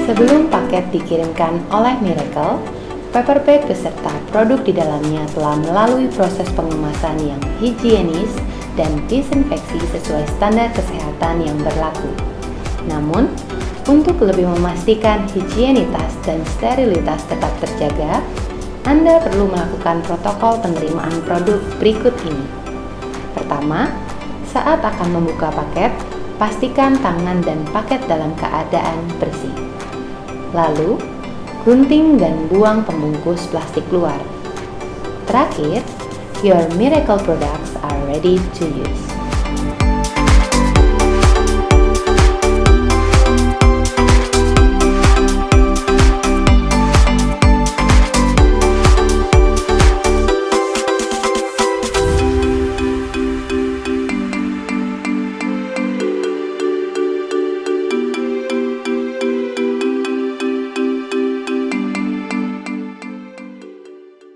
Sebelum paket dikirimkan oleh Miracle, paper bag beserta produk di dalamnya telah melalui proses pengemasan yang higienis dan disinfeksi sesuai standar kesehatan yang berlaku. Namun, untuk lebih memastikan higienitas dan sterilitas tetap terjaga, Anda perlu melakukan protokol penerimaan produk berikut ini. Pertama, saat akan membuka paket, pastikan tangan dan paket dalam keadaan bersih. Lalu, gunting dan buang pembungkus plastik luar. Terakhir, your Miracle products are ready to use.